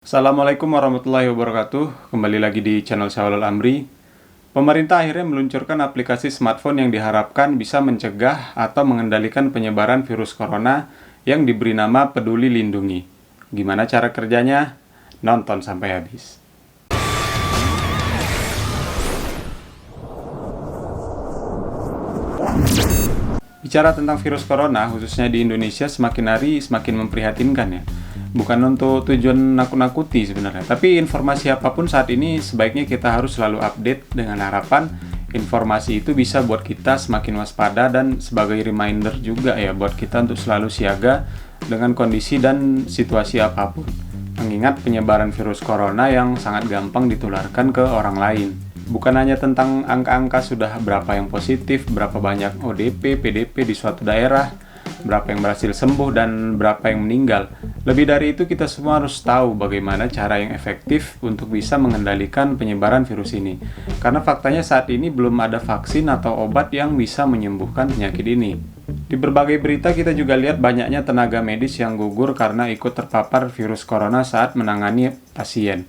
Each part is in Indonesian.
Assalamualaikum warahmatullahi wabarakatuh. Kembali lagi di channel Syawal Amri. Pemerintah akhirnya meluncurkan aplikasi smartphone yang diharapkan bisa mencegah atau mengendalikan penyebaran virus corona yang diberi nama Peduli Lindungi. Gimana cara kerjanya? Nonton sampai habis. Bicara tentang virus corona, khususnya di Indonesia, semakin hari semakin memprihatinkan ya. Bukan untuk tujuan nakut-nakuti sebenarnya, tapi informasi apapun saat ini sebaiknya kita harus selalu update dengan harapan informasi itu bisa buat kita semakin waspada dan sebagai reminder juga ya buat kita untuk selalu siaga dengan kondisi dan situasi apapun. Mengingat penyebaran virus corona yang sangat gampang ditularkan ke orang lain. Bukan hanya tentang angka-angka sudah berapa yang positif, berapa banyak ODP, PDP di suatu daerah, berapa yang berhasil sembuh, dan berapa yang meninggal. Lebih dari itu, kita semua harus tahu bagaimana cara yang efektif untuk bisa mengendalikan penyebaran virus ini. Karena faktanya saat ini belum ada vaksin atau obat yang bisa menyembuhkan penyakit ini. Di berbagai berita kita juga lihat banyaknya tenaga medis yang gugur karena ikut terpapar virus corona saat menangani pasien.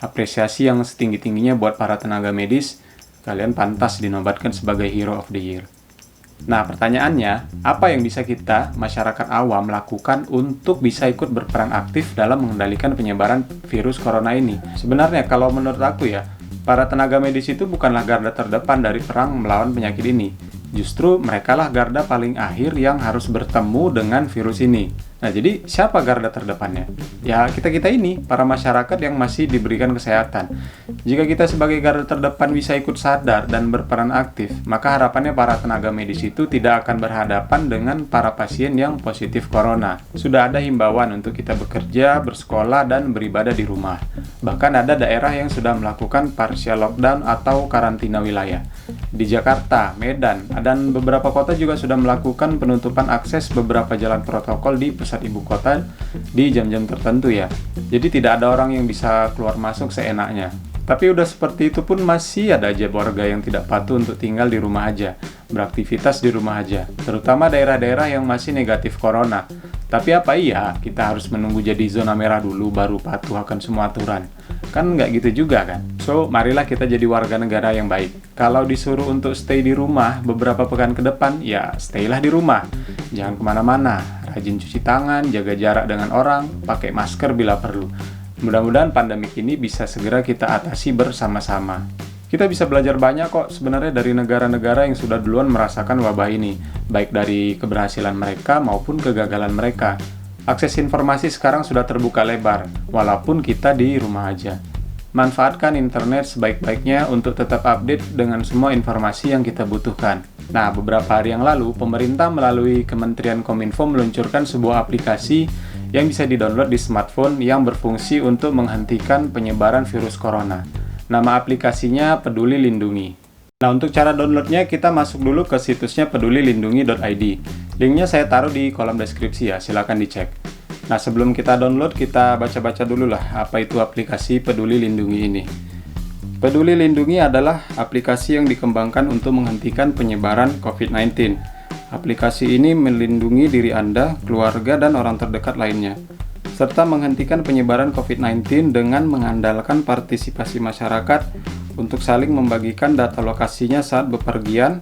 Apresiasi yang setinggi-tingginya buat para tenaga medis, kalian pantas dinobatkan sebagai Hero of the Year. Nah, pertanyaannya, apa yang bisa kita, masyarakat awam, lakukan untuk bisa ikut berperan aktif dalam mengendalikan penyebaran virus corona ini? Sebenarnya, kalau menurut aku ya, para tenaga medis itu bukanlah garda terdepan dari perang melawan penyakit ini. Justru merekalah garda paling akhir yang harus bertemu dengan virus ini. Nah, jadi siapa garda terdepannya? Ya, kita-kita ini, para masyarakat yang masih diberikan kesehatan. Jika kita sebagai garda terdepan bisa ikut sadar dan berperan aktif, maka harapannya para tenaga medis itu tidak akan berhadapan dengan para pasien yang positif corona. Sudah ada himbauan untuk kita bekerja, bersekolah, dan beribadah di rumah. Bahkan ada daerah yang sudah melakukan partial lockdown atau karantina wilayah. Di Jakarta, Medan, dan beberapa kota juga sudah melakukan penutupan akses beberapa jalan protokol di pusat ibu kota di jam-jam tertentu ya. Jadi tidak ada orang yang bisa keluar masuk seenaknya. Tapi udah seperti itu pun masih ada aja warga yang tidak patuh untuk tinggal di rumah aja, beraktivitas di rumah aja, terutama daerah-daerah yang masih negatif corona. Tapi apa iya kita harus menunggu jadi zona merah dulu baru patuh akan semua aturan? Kan nggak gitu juga kan? So, marilah kita jadi warga negara yang baik. Kalau disuruh untuk stay di rumah beberapa pekan ke depan, ya stay-lah di rumah. Jangan kemana-mana, rajin cuci tangan, jaga jarak dengan orang, pakai masker bila perlu. Mudah-mudahan pandemik ini bisa segera kita atasi bersama-sama. Kita bisa belajar banyak kok sebenarnya dari negara-negara yang sudah duluan merasakan wabah ini, baik dari keberhasilan mereka maupun kegagalan mereka. Akses informasi sekarang sudah terbuka lebar, walaupun kita di rumah aja. Manfaatkan internet sebaik-baiknya untuk tetap update dengan semua informasi yang kita butuhkan. Nah, beberapa hari yang lalu, pemerintah melalui Kementerian Kominfo meluncurkan sebuah aplikasi yang bisa didownload di smartphone yang berfungsi untuk menghentikan penyebaran virus corona. Nama aplikasinya Peduli Lindungi. Nah, untuk cara downloadnya kita masuk dulu ke situsnya pedulilindungi.id. Linknya saya taruh di kolom deskripsi ya, silakan dicek. Nah, sebelum kita download, kita baca-baca dulu lah apa itu aplikasi Peduli Lindungi ini. Peduli Lindungi adalah aplikasi yang dikembangkan untuk menghentikan penyebaran COVID-19. Aplikasi ini melindungi diri Anda, keluarga, dan orang terdekat lainnya, serta menghentikan penyebaran COVID-19 dengan mengandalkan partisipasi masyarakat untuk saling membagikan data lokasinya saat bepergian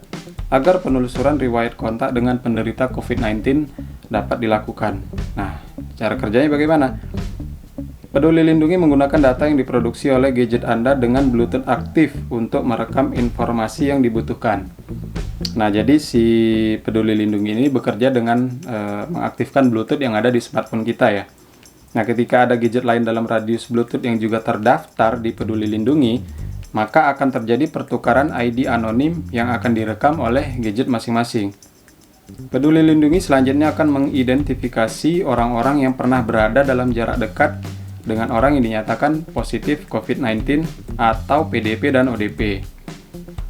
agar penelusuran riwayat kontak dengan penderita COVID-19 dapat dilakukan. Nah, cara kerjanya bagaimana? Peduli Lindungi menggunakan data yang diproduksi oleh gadget Anda dengan Bluetooth aktif untuk merekam informasi yang dibutuhkan. Nah, jadi si Peduli Lindungi ini bekerja dengan mengaktifkan Bluetooth yang ada di smartphone kita ya. Nah, ketika ada gadget lain dalam radius Bluetooth yang juga terdaftar di Peduli Lindungi, maka akan terjadi pertukaran ID anonim yang akan direkam oleh gadget masing-masing. Peduli Lindungi selanjutnya akan mengidentifikasi orang-orang yang pernah berada dalam jarak dekat dengan orang yang dinyatakan positif COVID-19 atau PDP dan ODP.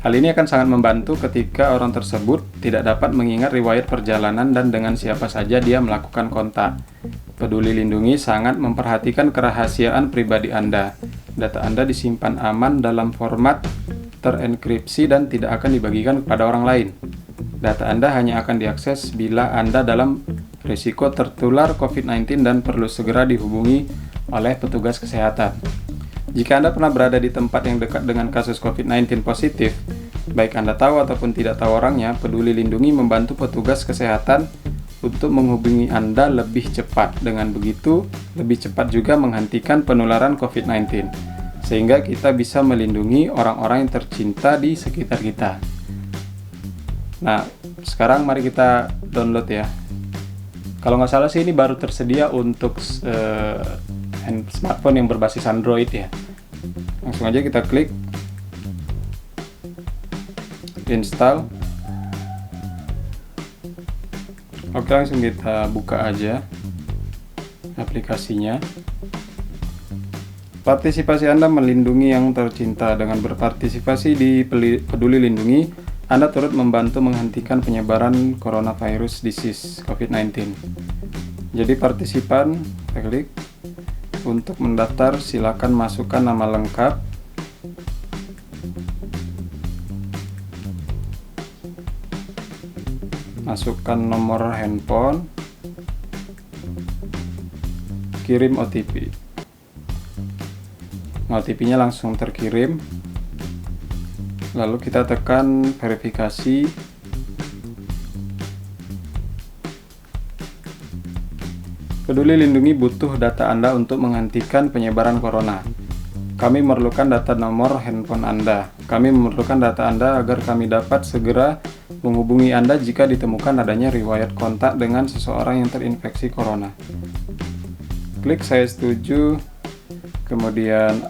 Hal ini akan sangat membantu ketika orang tersebut tidak dapat mengingat riwayat perjalanan dan dengan siapa saja dia melakukan kontak. Peduli Lindungi sangat memperhatikan kerahasiaan pribadi Anda. Data Anda disimpan aman dalam format terenkripsi dan tidak akan dibagikan kepada orang lain. Data Anda hanya akan diakses bila Anda dalam risiko tertular COVID-19 dan perlu segera dihubungi oleh petugas kesehatan. Jika Anda pernah berada di tempat yang dekat dengan kasus COVID-19 positif, baik Anda tahu ataupun tidak tahu orangnya, Peduli Lindungi membantu petugas kesehatan untuk menghubungi Anda lebih cepat. Dengan begitu, lebih cepat juga menghentikan penularan COVID-19, sehingga kita bisa melindungi orang-orang yang tercinta di sekitar kita. Nah, sekarang mari kita download ya. Kalau nggak salah sih ini baru tersedia untuk smartphone yang berbasis Android ya. Langsung aja kita klik install. Oke, langsung kita buka aja aplikasinya. Partisipasi Anda melindungi yang tercinta. Dengan berpartisipasi di Peduli Lindungi, Anda turut membantu menghentikan penyebaran coronavirus disease COVID-19. Jadi partisipan, kita klik. Untuk mendaftar, silakan masukkan nama lengkap, masukkan nomor handphone, kirim OTP. OTP-nya langsung terkirim. Lalu kita tekan verifikasi. Peduli Lindungi butuh data Anda untuk menghentikan penyebaran corona. Kami memerlukan data nomor handphone Anda. Kami memerlukan data Anda agar kami dapat segera menghubungi Anda jika ditemukan adanya riwayat kontak dengan seseorang yang terinfeksi corona. Klik saya setuju. Kemudian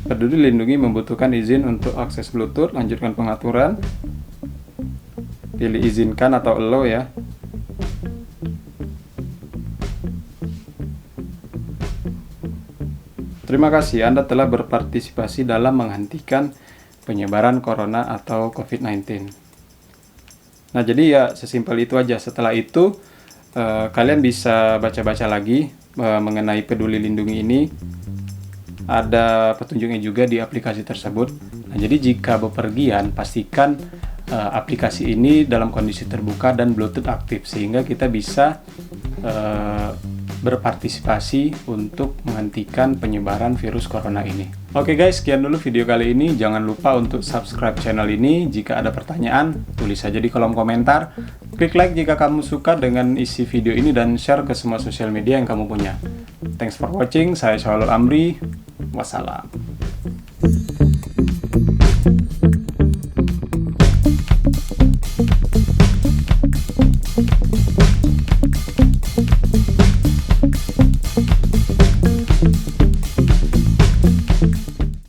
Peduli Lindungi membutuhkan izin untuk akses Bluetooth. Lanjutkan pengaturan. Pilih izinkan atau allow ya. Terima kasih Anda telah berpartisipasi dalam menghentikan penyebaran corona atau COVID-19. Nah, jadi ya sesimpel itu aja. Setelah itu kalian bisa baca-baca lagi mengenai Peduli Lindungi ini. Ada petunjuknya juga di aplikasi tersebut. Nah, jadi jika bepergian, pastikan aplikasi ini dalam kondisi terbuka dan Bluetooth aktif, sehingga kita bisa berpartisipasi untuk menghentikan penyebaran virus corona ini. Oke guys, sekian dulu video kali ini. Jangan lupa untuk subscribe channel ini. Jika ada pertanyaan, tulis saja di kolom komentar. Klik like jika kamu suka dengan isi video ini dan share ke semua sosial media yang kamu punya. Thanks for watching. Saya Syawalul Amri. Wassalam.